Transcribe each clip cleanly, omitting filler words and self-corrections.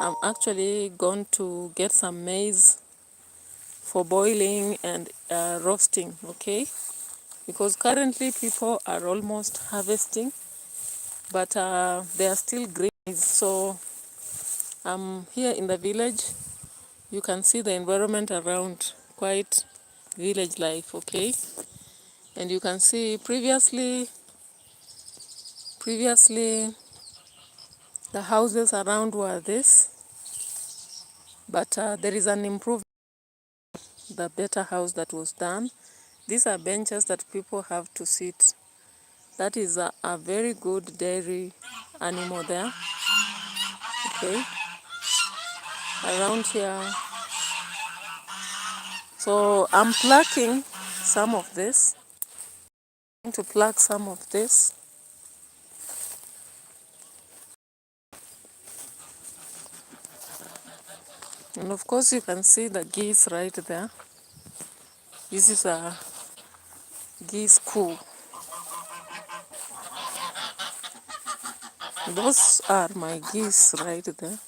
I'm actually going to get some maize for boiling and roasting, okay? Because currently people are almost harvesting, but they are still green. So I'm here in the village. You can see the environment around, quite village life, okay? And you can see previously the houses around were this, but there is an improvement, the better house that was done. These are benches that people have to sit. That is a very good dairy animal there, okay, around here. So I'm plucking some of this. I'm going to pluck some of this. And of course you can see the geese right there. This is a geese coo. Those are my geese right there.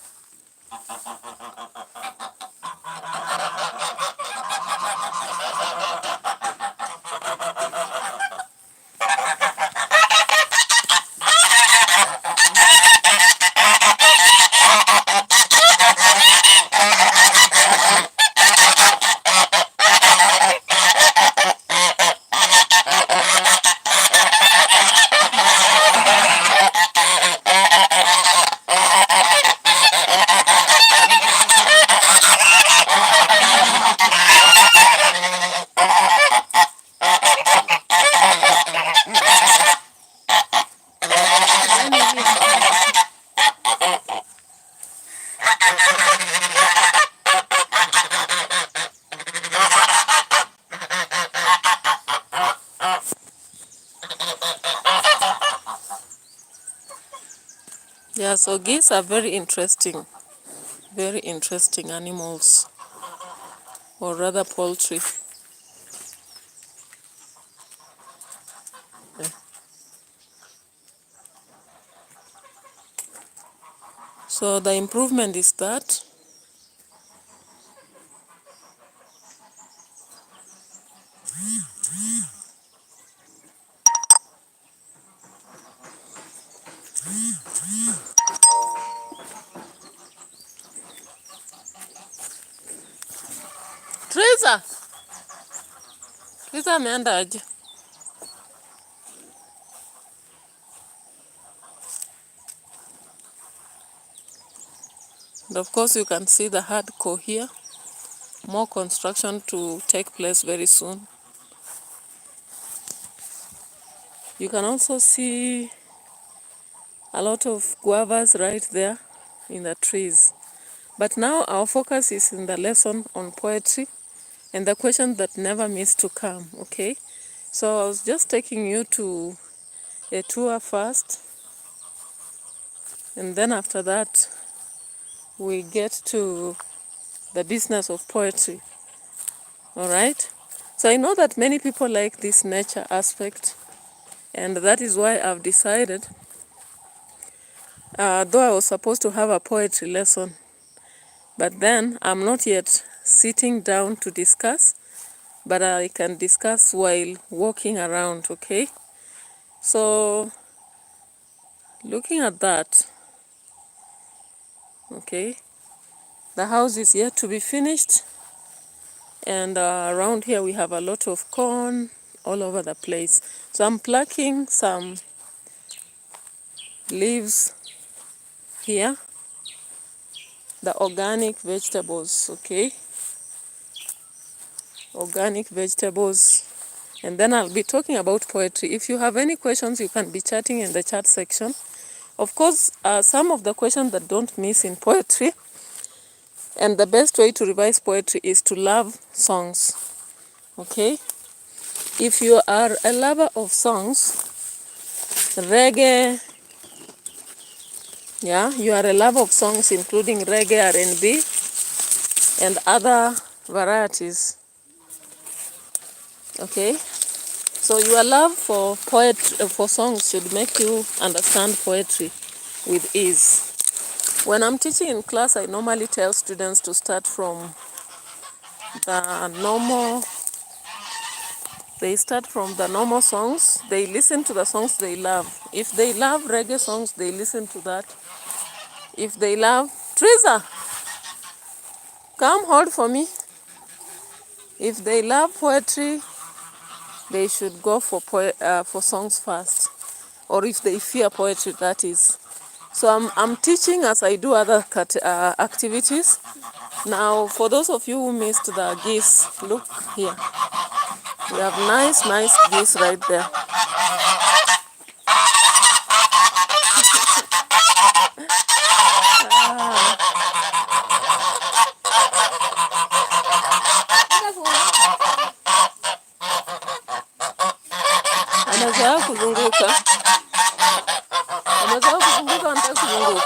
Yeah, so geese are very interesting animals, or rather poultry. Yeah. So the improvement is that Triza ameenda aje? And of course you can see the hardcore here. More construction to take place very soon. You can also see a lot of guavas right there in the trees. But now our focus is in the lesson on poetry and the question that never missed to come, okay? So I was just taking you to a tour first, and then after that we get to the business of poetry, all right? So I know that many people like this nature aspect, and that is why I've decided, though I was supposed to have a poetry lesson, but then I'm not yet sitting down to discuss, but I can discuss while walking around, okay? So looking at that, okay, the house is yet to be finished, and around here we have a lot of corn all over the place. So I'm plucking some leaves here, the organic vegetables, okay, organic vegetables. And then I'll be talking about poetry. If you have any questions, you can be chatting in the chat section. Of course, some of the questions that don't miss in poetry, and the best way to revise poetry is to love songs, okay? If you are a lover of songs, reggae, yeah, you are a lover of songs including reggae, R&B, and other varieties, okay? So your love for poetry, for songs should make you understand poetry with ease. When I'm teaching in class, I normally tell students to start from the normal. They start from the normal songs. They listen to the songs they love. If they love reggae songs, they listen to that. If they love... Teresa, come hold for me. If they love poetry, they should go for songs first. Or if they fear poetry, that is. So I'm teaching as I do other activities. Now, for those of you who missed the geese, look here. We have nice geese right there. Wamezoea kuzunguka. Wamezoea kuzunguka, wanataka kuzunguka.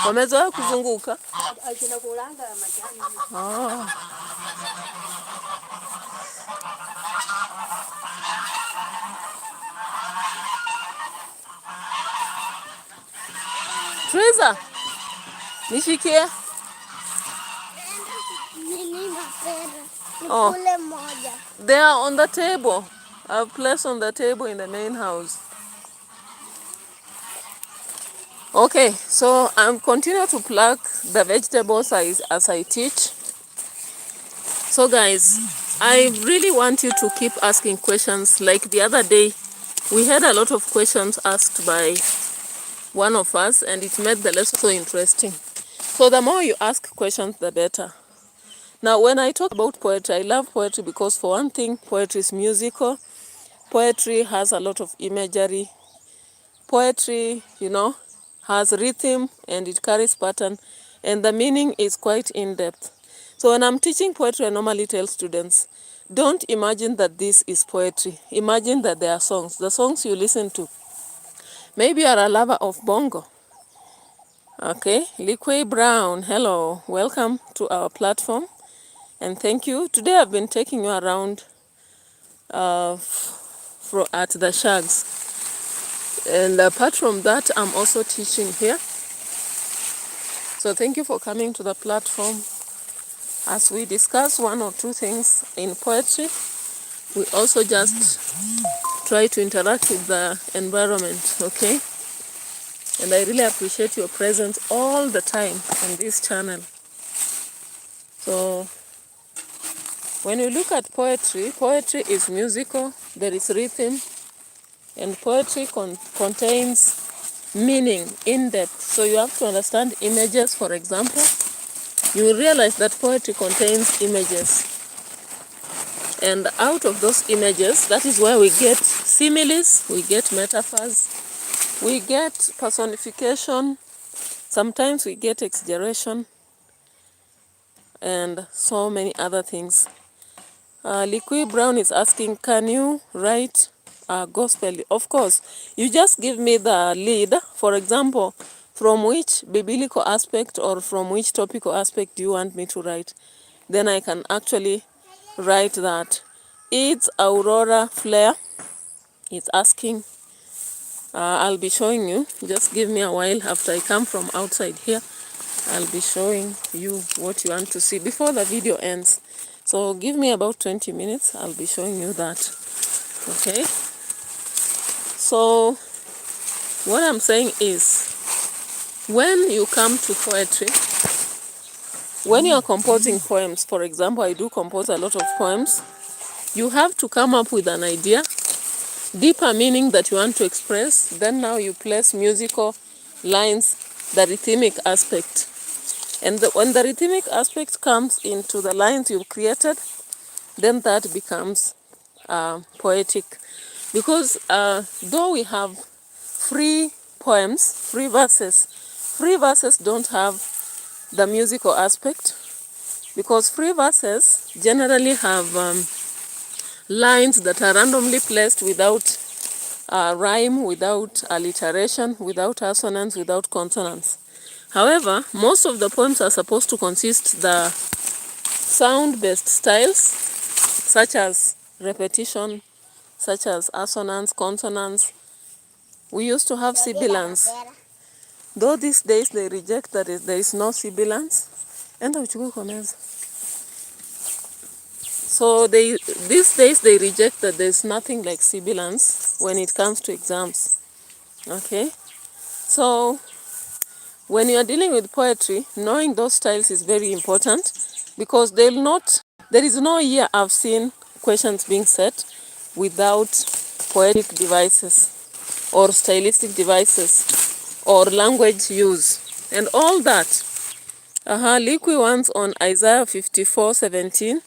Wamezoea kuzunguka. Oh. Teresa, nishikie. Oh. They are on the table. I've placed on the table in the main house. Okay, so I'm continuing to pluck the vegetables as I teach. So guys, I really want you to keep asking questions. Like the other day, we had a lot of questions asked by one of us, and it made the lesson so interesting. So the more you ask questions, the better. Now, when I talk about poetry, I love poetry because, for one thing, poetry is musical. Poetry has a lot of imagery. Poetry, has rhythm and it carries pattern, and the meaning is quite in-depth. So when I'm teaching poetry, I normally tell students, don't imagine that this is poetry. Imagine that there are songs. The songs you listen to. Maybe you are a lover of bongo. Okay, Liquid Brown, hello. Welcome to our platform. And thank you. Today I've been taking you around at the shags. And apart from that, I'm also teaching here. So thank you for coming to the platform. As we discuss one or two things in poetry, we also just try to interact with the environment, okay? And I really appreciate your presence all the time on this channel. So when you look at poetry, poetry is musical, there is rhythm, and poetry contains meaning in depth. So you have to understand images, for example. You will realize that poetry contains images. And out of those images, that is where we get similes, we get metaphors, we get personification, sometimes we get exaggeration, and so many other things. Liquid Brown is asking, can you write a gospel? Of course, you just give me the lead. For example, from which biblical aspect or from which topical aspect do you want me to write? Then I can actually write that. It's Aurora Flair. It's asking. I'll be showing you. Just give me a while after I come from outside here. I'll be showing you what you want to see before the video ends. So give me about 20 minutes. I'll be showing you that. Okay. So what I'm saying is, when you come to poetry, when you are composing poems, for example, I do compose a lot of poems, you have to come up with an idea, deeper meaning that you want to express. Then now you place musical lines, the rhythmic aspect. And when the rhythmic aspect comes into the lines you've created, then that becomes poetic. Because though we have free poems, free verses don't have the musical aspect, because free verses generally have lines that are randomly placed without rhyme, without alliteration, without assonance, without consonants. However, most of the poems are supposed to consist the sound-based styles, such as repetition, such as assonance, consonants. We used to have sibilants. Though these days they reject that there is no sibilance. Enda uchukue kwa meza. So these days they reject that there's nothing like sibilance when it comes to exams. Okay? So when you are dealing with poetry, knowing those styles is very important, because there is no year I've seen questions being set without poetic devices or stylistic devices or language use and all that. Liqui once on Isaiah 54:17.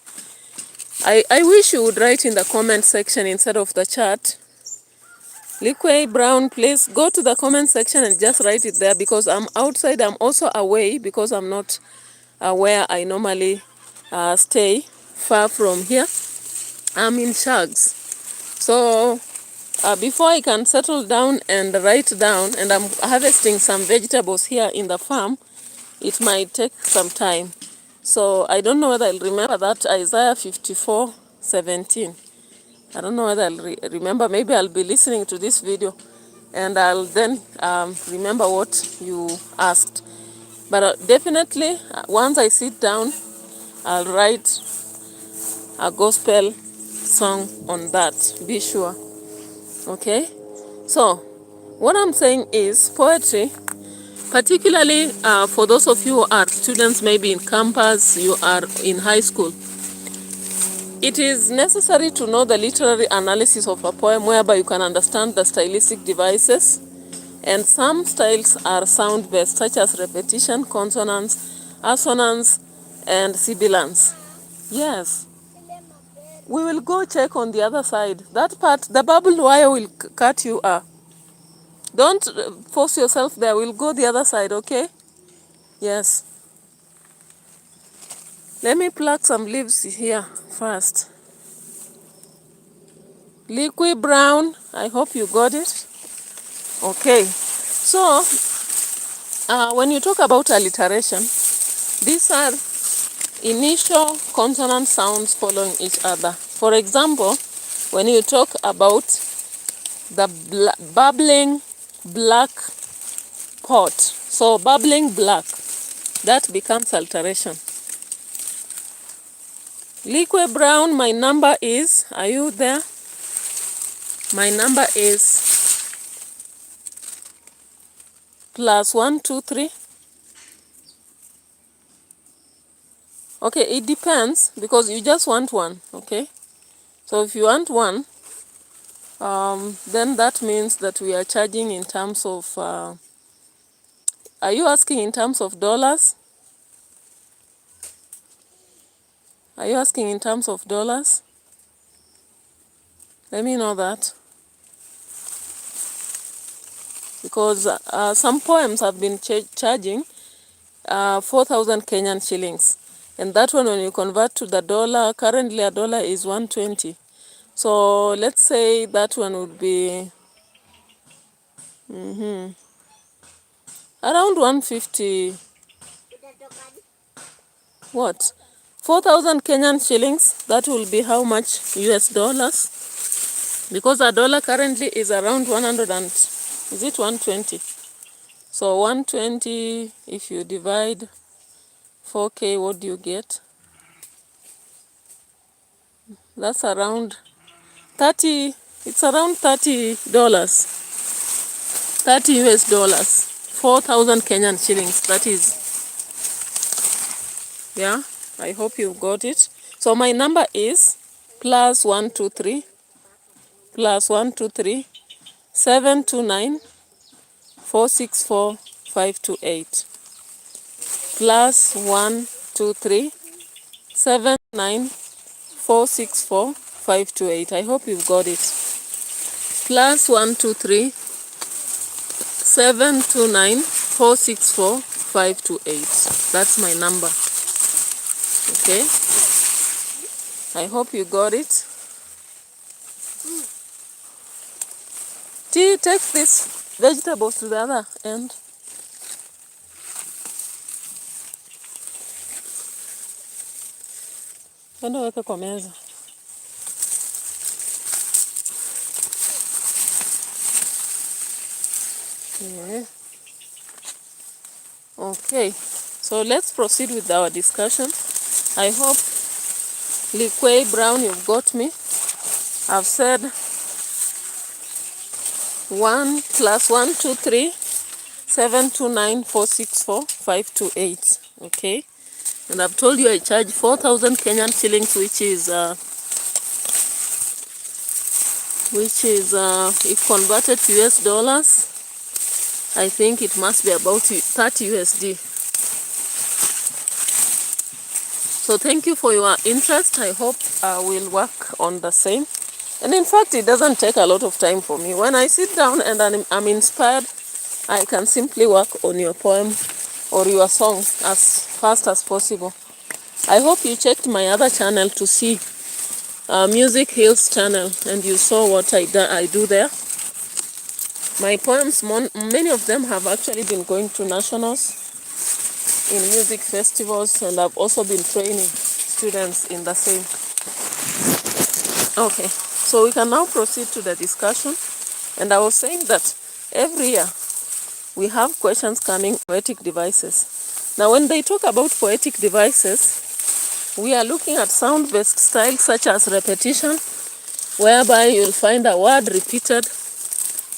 I wish you would write in the comment section instead of the chat. Liqui Brown, please go to the comment section and just write it there, because I'm outside. I'm also away because I'm not where I normally stay, far from here. I'm in Shags. So before I can settle down and write down, and I'm harvesting some vegetables here in the farm, it might take some time. So I don't know whether I'll remember that Isaiah 54:17. I don't know whether I'll remember. Maybe I'll be listening to this video and I'll then remember what you asked. But definitely, once I sit down, I'll write a gospel song on that. Be sure. Okay? So, what I'm saying is poetry, particularly for those of you who are students, maybe in campus, you are in high school, it is necessary to know the literary analysis of a poem, whereby you can understand the stylistic devices. And some styles are sound-based, such as repetition, consonance, assonance, and sibilance. Yes. We will go check on the other side. That part, the barbed wire will cut you up. Don't force yourself there. We'll go the other side, okay? Yes. Let me pluck some leaves here first. Liqui Brown, I hope you got it. Okay. So, when you talk about alliteration, these are initial consonant sounds following each other. For example, when you talk about the bubbling black pot, so bubbling black, that becomes alliteration. Liqui Brown, my number is, are you there? My number is +123. Okay, it depends, because you just want one, okay? So if you want one, then that means that we are charging in terms of, are you asking in terms of dollars? Are you asking in terms of dollars? Let me know that. Because some poems have been charging 4,000 Kenyan shillings. And that one, when you convert to the dollar, currently a dollar is 120. So let's say that one would be around 150. What? 4,000 Kenyan shillings. That will be how much US dollars? Because a dollar currently is around 100 and, is it 120? So 120, if you divide 4K, what do you get? That's around 30, it's around $30. 30 US dollars. 4,000 Kenyan shillings. That is, yeah, I hope you got it. So my number is +123 729 464 528 +123 729 464 528. I hope you've got it. +123 729 464 528. That's my number. Okay. I hope you got it. T, take these vegetables to the other end. Enda weka kwa meza. Yeah. Okay, so let's proceed with our discussion. I hope Liquay Brown, you've got me. I've said 1 + 1 2 3 7 2 9 4 6 4 5 2 8. Okay, and I've told you I charge 4,000 Kenyan shillings, which is if converted to US dollars, I think it must be about 30 USD. So thank you for your interest. I hope we'll work on the same. And in fact, it doesn't take a lot of time for me. When I sit down and I'm inspired, I can simply work on your poem or your song as fast as possible. I hope you checked my other channel to see Music Hills channel, and you saw what I do there. My poems, many of them have actually been going to nationals in music festivals, and I've also been training students in the same. Okay, so we can now proceed to the discussion. And I was saying that every year we have questions coming poetic devices. Now when they talk about poetic devices, we are looking at sound-based styles such as repetition, whereby you'll find a word repeated,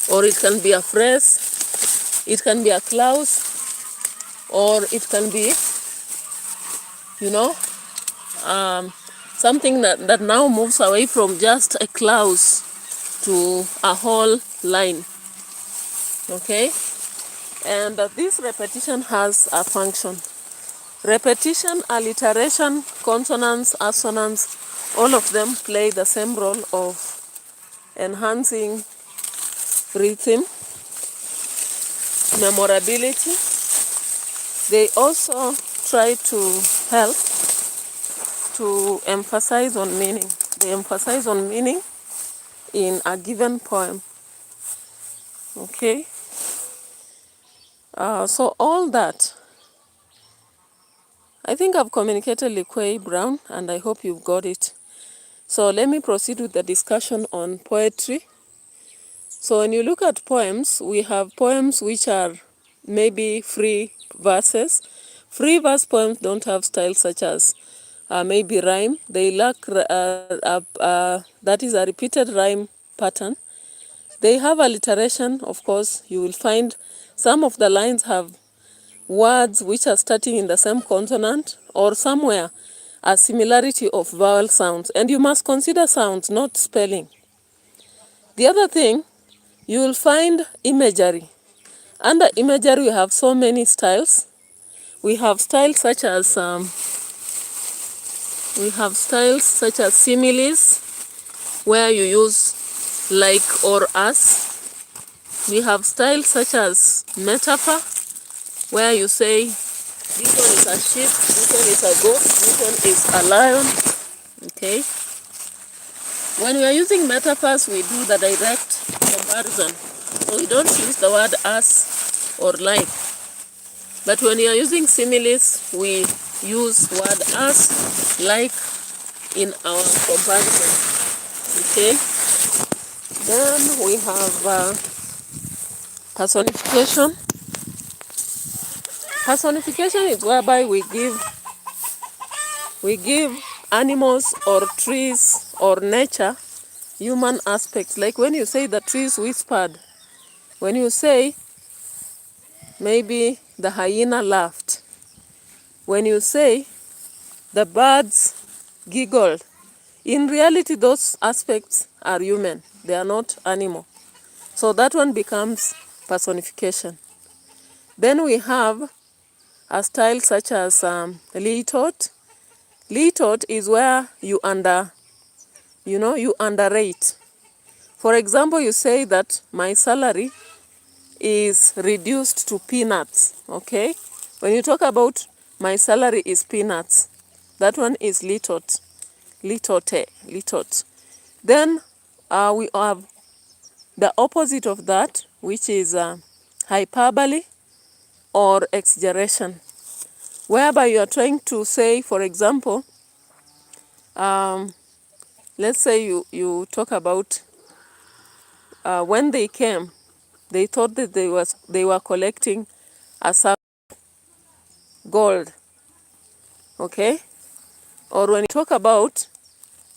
or it can be a phrase, it can be a clause, or it can be, something that now moves away from just a clause to a whole line. Okay? And this repetition has a function. Repetition, alliteration, consonants, assonance, all of them play the same role of enhancing rhythm, memorability. They also try to help to emphasize on meaning. They emphasize on meaning in a given poem. Okay? So all that, I think I've communicated Liquay Brown, and I hope you've got it. So let me proceed with the discussion on poetry. So when you look at poems, we have poems which are maybe free verses. Free verse poems don't have styles such as maybe rhyme. They lack, that is a repeated rhyme pattern. They have alliteration, of course. You will find some of the lines have words which are starting in the same consonant, or somewhere a similarity of vowel sounds. And you must consider sounds, not spelling. The other thing, you will find imagery. Under imagery, we have so many styles. We have styles such as similes, where you use like or as. We have styles such as metaphor, where you say this one is a sheep, this one is a goat, this one is a lion. Okay. When we are using metaphors, we do the direct comparison. So we don't use the word as or like. But when we are using similes, we use word as, like in our comparison. Okay. Then we have personification. Personification is whereby we give animals or trees or nature human aspects. Like when you say the trees whispered, when you say maybe the hyena laughed, when you say the birds giggled, in reality those aspects are human, they are not animal. So that one becomes personification. Then we have a style such as lithot. Lithot is where you underrate. For example, you say that my salary is reduced to peanuts. Okay? When you talk about my salary is peanuts, that one is lithot. Lithot. Then we have the opposite of that, which is hyperbole or exaggeration, whereby you are trying to say, for example, let's say you talk about when they came, they thought that they were collecting a gold, okay? Or when you talk about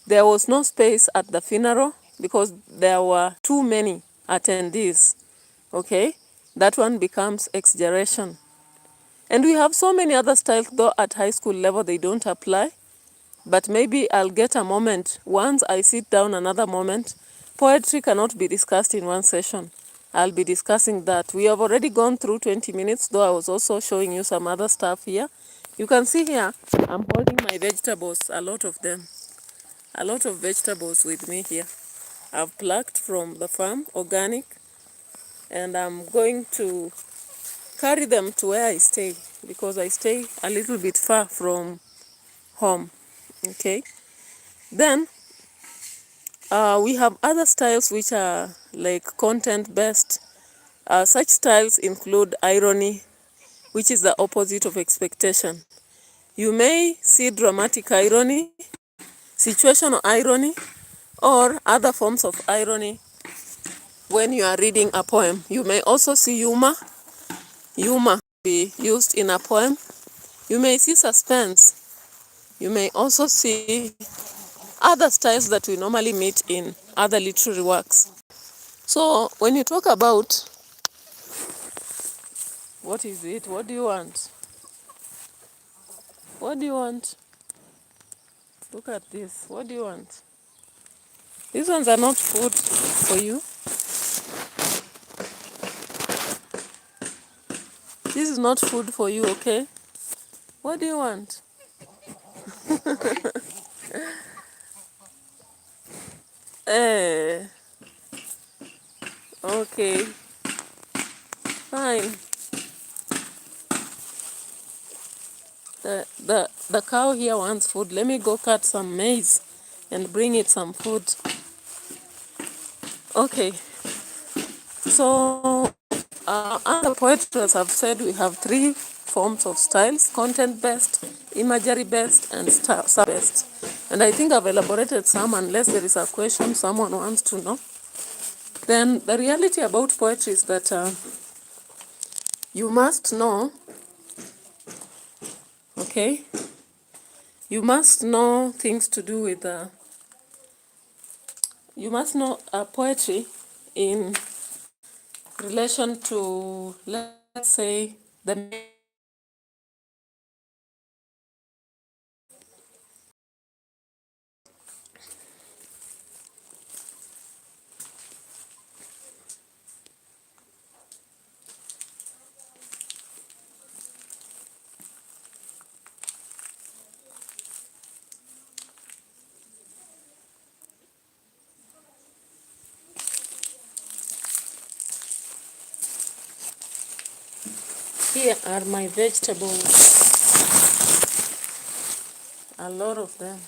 there was no space at the funeral because there were too many attendees, okay? That one becomes exaggeration. And we have so many other styles, though at high school level they don't apply. But maybe I'll get a moment, once I sit down another moment. Poetry cannot be discussed in one session. I'll be discussing that. We have already gone through 20 minutes, though I was also showing you some other stuff here. You can see here, I'm holding my vegetables, a lot of them. A lot of vegetables with me here. I've plucked from the farm, organic, and I'm going to carry them to where I stay because I stay a little bit far from home, okay? Then we have other styles which are like content based. Such styles include irony, which is the opposite of expectation. You may see dramatic irony, situational irony, or other forms of irony when you are reading a poem. You may also see humor. Humor be used in a poem. You may see suspense. You may also see other styles that we normally meet in other literary works. So when you talk about what is it? What do you want? What do you want? Look at this. What do you want? These ones are not food for you. This is not food for you, okay? What do you want? Eh, okay, fine. The cow here wants food. Let me go cut some maize and bring it some food. Okay, so other poets have said we have three forms of styles: content-based, imagery-based, and star-based. And I think I've elaborated some, unless there is a question someone wants to know. Then the reality about poetry is that you must know, okay? You must know things to do with, you must know poetry in relation to, let's say, the here are my vegetables, a lot of them.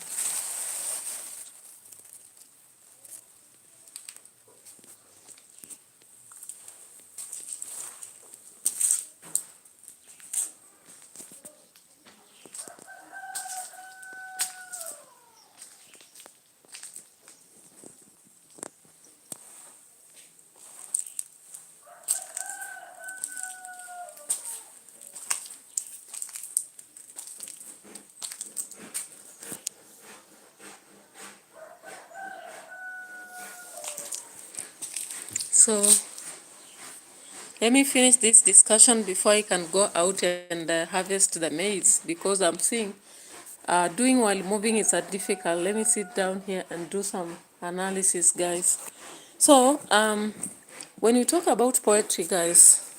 So let me finish this discussion before I can go out and harvest the maize, because I'm seeing doing while moving is difficult. Let me sit down here and do some analysis, guys. So when you talk about poetry, guys,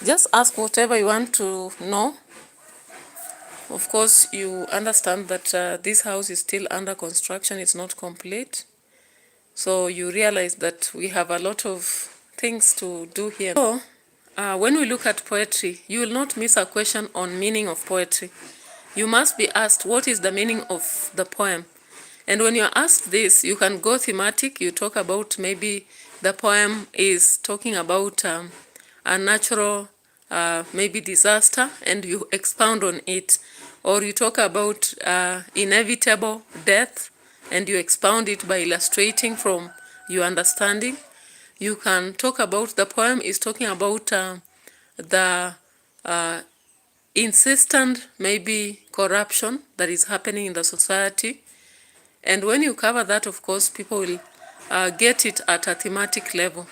just ask whatever you want to know. Of course, you understand that this house is still under construction. It's not complete. So you realize that we have a lot of things to do here. So when we look at poetry, you will not miss a question on meaning of poetry. You must be asked, what is the meaning of the poem? And when you're asked this, you can go thematic. You talk about maybe the poem is talking about a natural maybe disaster, and you expound on it. Or you talk about inevitable death, and you expound it by illustrating from your understanding. You can talk about the poem is talking about the insistent maybe corruption that is happening in the society. And when you cover that, of course, people will get it at a thematic level.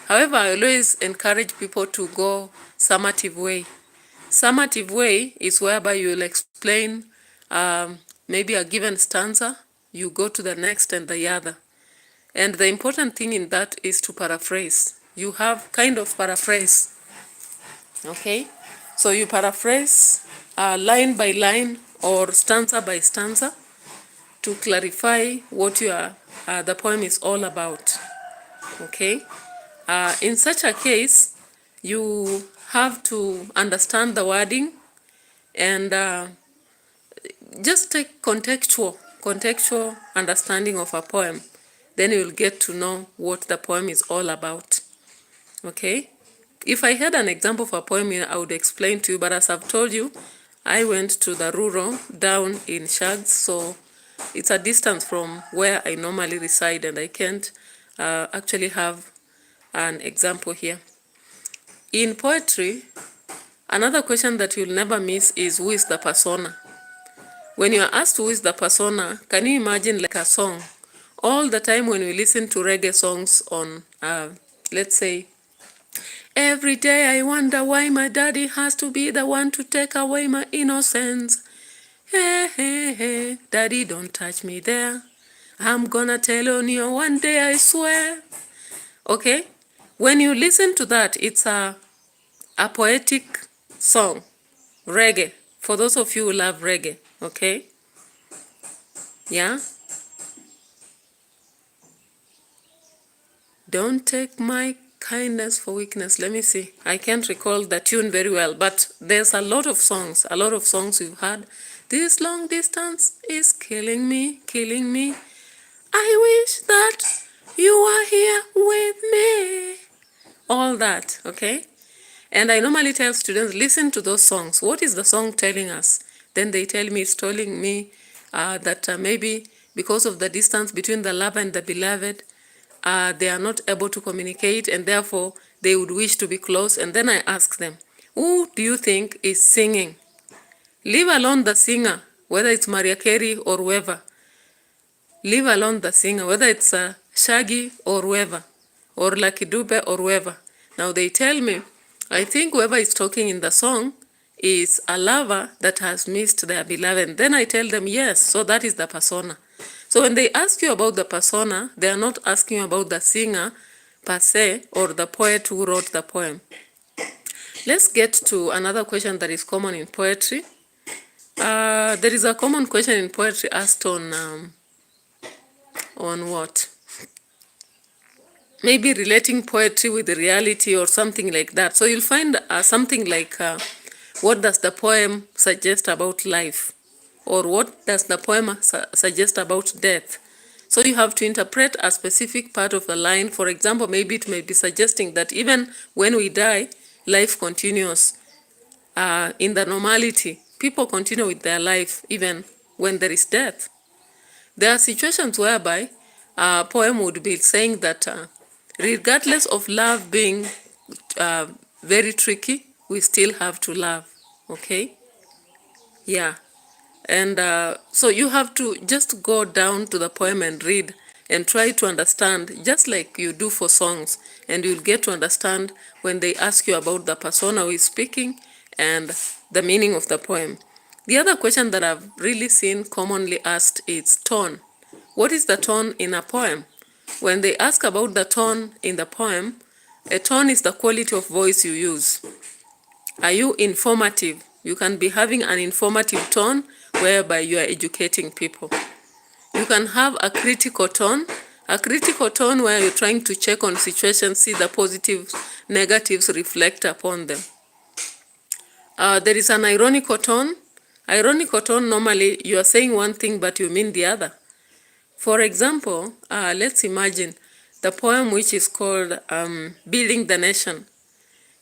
However, I always encourage people to go summative way. Summative way is whereby you will explain maybe a given stanza, you go to the next and the other. And the important thing in that is to paraphrase. You have kind of paraphrase, okay? So you paraphrase line by line or stanza by stanza to clarify what the poem is all about, okay? In such a case, you have to understand the wording and just take contextual understanding of a poem. Then you'll get to know what the poem is all about, okay? If I had an example of a poem, I would explain to you, but as I've told you, I went to the rural down in Shags, so it's a distance from where I normally reside, and I can't actually have an example here. In poetry, another question that you'll never miss is who is the persona? When you are asked who is the persona, can you imagine like a song? All the time when we listen to reggae songs on, let's say, every day I wonder why my daddy has to be the one to take away my innocence. Hey, hey, hey, daddy, don't touch me there. I'm gonna tell on you one day, I swear. Okay? When you listen to that, it's a poetic song, reggae, for those of you who love reggae, okay? Yeah? Don't take my kindness for weakness. Let me see. I can't recall the tune very well, but there's a lot of songs you've heard. This long distance is killing me, killing me. I wish that you were here with me. All that, okay? And I normally tell students, listen to those songs. What is the song telling us? Then they tell me, it's telling me that maybe because of the distance between the lover and the beloved, they are not able to communicate, and therefore they would wish to be close. And then I ask them, who do you think is singing? Leave alone the singer, whether it's Mariah Carey or whoever. Leave alone the singer, whether it's Shaggy or whoever, or Lucky Dube or whoever. Now they tell me, I think whoever is talking in the song is a lover that has missed their beloved. Then I tell them, yes, so that is the persona. So when they ask you about the persona, they are not asking you about the singer per se or the poet who wrote the poem. Let's get to another question that is common in poetry. There is a common question in poetry asked on what? Maybe relating poetry with the reality or something like that. So you'll find something like, what does the poem suggest about life? Or what does the poem suggest about death? So you have to interpret a specific part of the line. For example, maybe it may be suggesting that even when we die, life continues in the normality. People continue with their life even when there is death. There are situations whereby a poem would be saying that regardless of love being very tricky, we still have to love, okay? Yeah. And so you have to just go down to the poem and read and try to understand, just like you do for songs, and you'll get to understand when they ask you about the persona who is speaking and the meaning of the poem. The other question that I've really seen commonly asked is tone. What is the tone in a poem? When they ask about the tone in the poem, a tone is the quality of voice you use. Are you informative? You can be having an informative tone whereby you are educating people. You can have a critical tone where you're trying to check on situations, see the positives, negatives, reflect upon them. There is an ironical tone. Ironical tone, normally you are saying one thing but you mean the other. For example, let's imagine the poem which is called Building the Nation.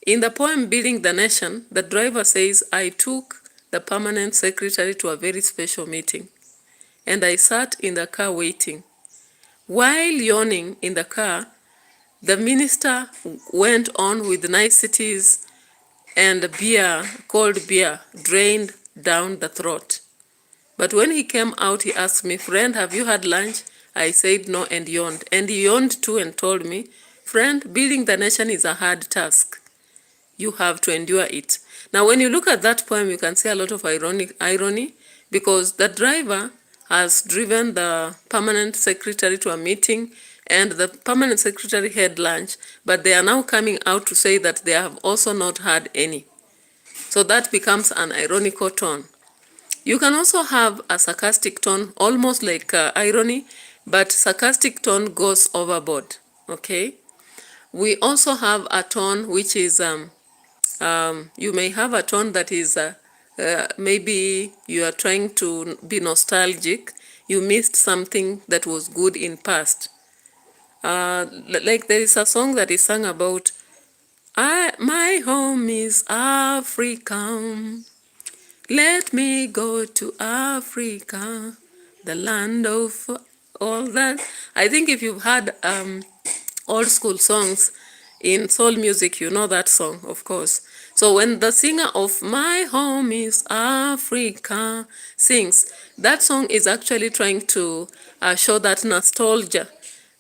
In the poem Building the Nation, the driver says, I took the permanent secretary to a very special meeting, and I sat in the car waiting. While yawning in the car, the minister went on with niceties, and beer, cold beer, drained down the throat. But when he came out, he asked me, "Friend, have you had lunch?" I said no and yawned. And he yawned too and told me, "Friend, building the nation is a hard task. You have to endure it." Now, when you look at that poem, you can see a lot of irony, because the driver has driven the permanent secretary to a meeting, and the permanent secretary had lunch, but they are now coming out to say that they have also not had any. So that becomes an ironical tone. You can also have a sarcastic tone, almost like irony, but sarcastic tone goes overboard, okay? We also have a tone which is, you may have a tone that is, maybe you are trying to be nostalgic. You missed something that was good in past. Like there is a song that is sung about, my home is Africa. Let me go to Africa, the land of all that. I think if you've had old school songs in soul music, you know that song, of course. So when the singer of My Home is Africa sings, that song is actually trying to show that nostalgia,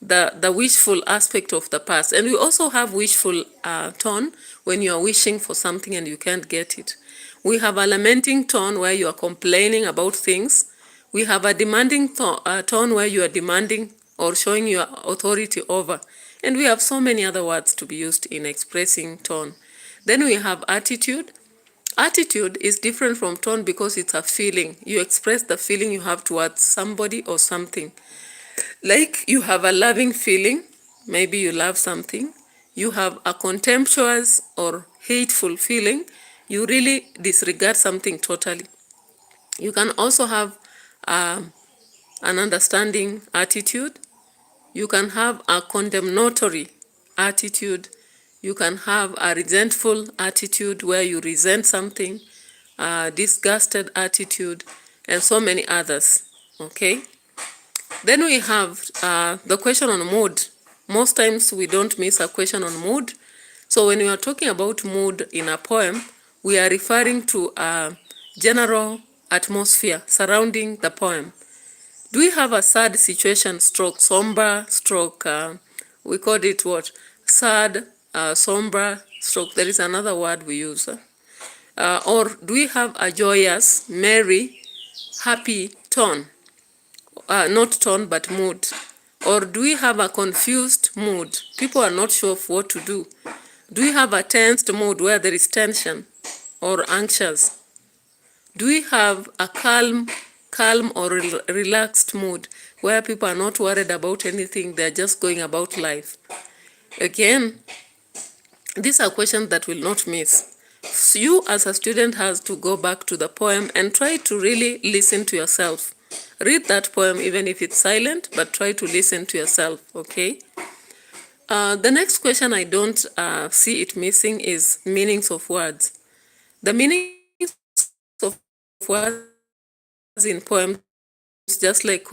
the wishful aspect of the past. And we also have wishful tone when you are wishing for something and you can't get it. We have a lamenting tone where you are complaining about things. We have a demanding tone where you are demanding or showing your authority over. And we have so many other words to be used in expressing tone. Then we have attitude. Attitude is different from tone because it's a feeling. You express the feeling you have towards somebody or something. Like you have a loving feeling, maybe you love something. You have a contemptuous or hateful feeling. You really disregard something totally. You can also have an understanding attitude. You can have a condemnatory attitude. You can have a resentful attitude where you resent something, a disgusted attitude, and so many others, okay? Then we have the question on mood. Most times we don't miss a question on mood. So when we are talking about mood in a poem, we are referring to a general atmosphere surrounding the poem. Do we have a sad situation, stroke somber, stroke, we call it what? Sad, somber, stroke, there is another word we use. Or do we have a joyous, merry, happy tone? Not tone, but mood. Or do we have a confused mood? People are not sure of what to do. Do we have a tensed mood where there is tension or anxious? Do we have a calm or relaxed mood where people are not worried about anything, they're just going about life? Again, these are questions that will not miss. So you as a student has to go back to the poem and try to really listen to yourself. Read that poem even if it's silent, but try to listen to yourself, okay? The next question I don't see it missing is meanings of words. The meanings of words in poems, just like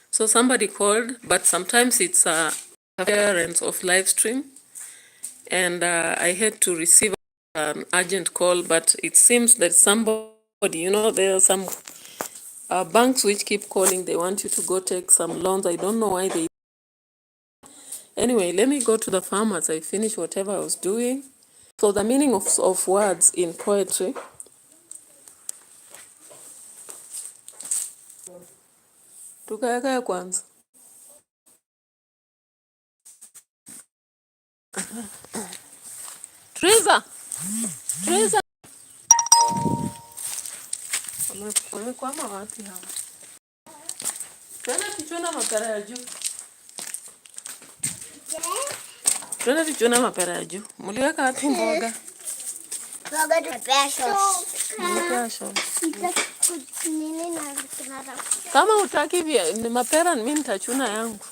so somebody called, but sometimes it's a appearance of live stream, and I had to receive an urgent call, but it seems that somebody, there are some banks which keep calling, they want you to go take some loans. I don't know why they... Anyway, let me go to the farm as I finish whatever I was doing. So the meaning of words in poetry. Tukaweka kwanza. Teresa! Wamekwama wapi hawa? Twende tuchune mapera ya juu. Twende tuchune mapera ya juu. Muliweka wapi mboga? Mboga tupesho. Mpesho. Kama hutaki ni mapera, mimi nitachuna yangu.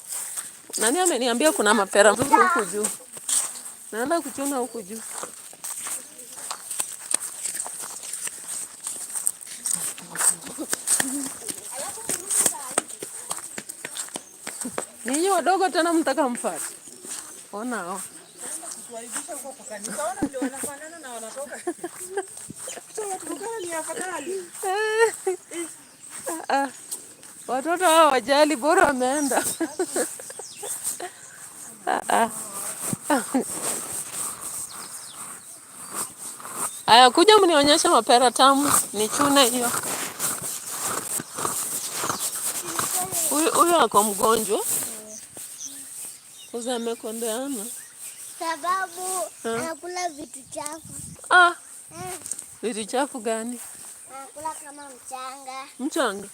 Nani ameniambia kuna mapera mzuri huku juu? Naenda kuchuna huku juu. Ninyi wadogo tena mtaka mfate. Ona. Kuwaibisha huko kwa kanisa. Ona vile wanafanana na wanatoka. Kutoka ni afadhali. Watoto hao wajali, bora wameenda. Aya, kuja mnionyeshe mapera tamu, nichune hiyo. Huyu ako mgonjwa. Kuza amekondeana. Sababu anakula vitu chafu. Vitu chafu gani? Anakula kama mchanga. Mchanga?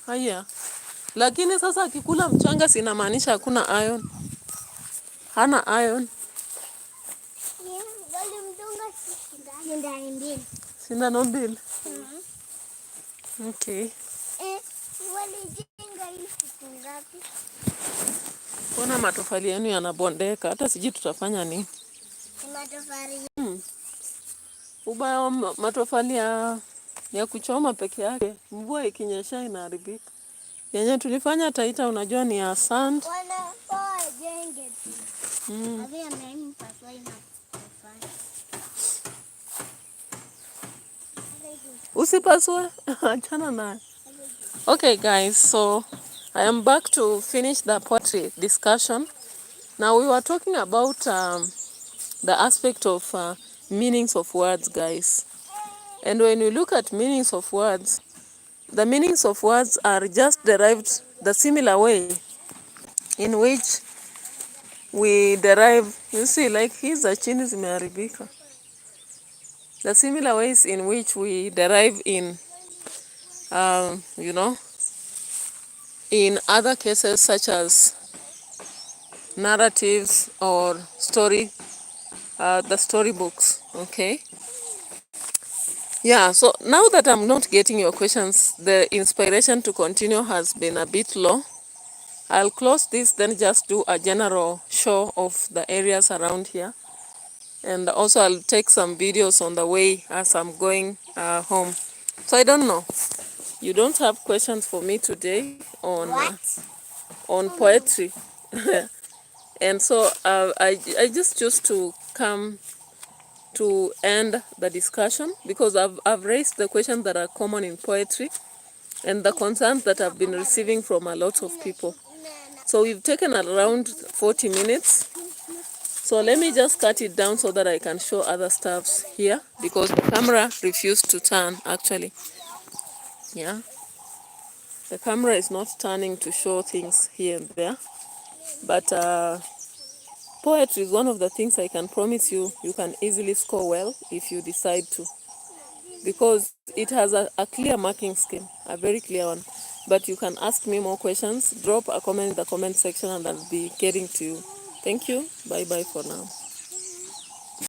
Haya. Lakini sasa akikula mchanga sinamaanisha hakuna iron. Hana iron. Walimdunga sindano mbili. Sindano mbili? Okay. Walijenga hii siku ngapi? Kuna matofali yenu yanabondeka, hata sijui tutafanya nini. Matofali. Ubaya wa matofali ya kuchoma peke yake, mvua ikinyesha inaharibika. Yenye tulifanya Taita unajua ni ya sand. Wanafaa jenge tu. Havia mimi paswa ina matofali. Usipasue, achana naye. Okay guys, so I am back to finish the poetry discussion. Now we were talking about the aspect of meanings of words, guys. And when you look at meanings of words, the meanings of words are just derived the similar way in which we derive, you see, like hizi chini zimeharibika. The similar ways in which we derive in, in other cases such as narratives or the storybooks, okay? Yeah, so now that I'm not getting your questions, the inspiration to continue has been a bit low. I'll close this, then just do a general show of the areas around here. And also I'll take some videos on the way as I'm going home. So I don't know. You don't have questions for me today on poetry. And so I just choose to come to end the discussion because I've raised the questions that are common in poetry and the concerns that I've been receiving from a lot of people. So we've taken around 40 minutes. So let me just cut it down so that I can show other stuffs here because the camera refused to turn actually. Yeah. The camera is not turning to show things here and there. But poetry is one of the things I can promise you can easily score well if you decide to. Because it has a clear marking scheme, a very clear one. But you can ask me more questions, drop a comment in the comment section and I'll be getting to you. Thank you. Bye-bye for now.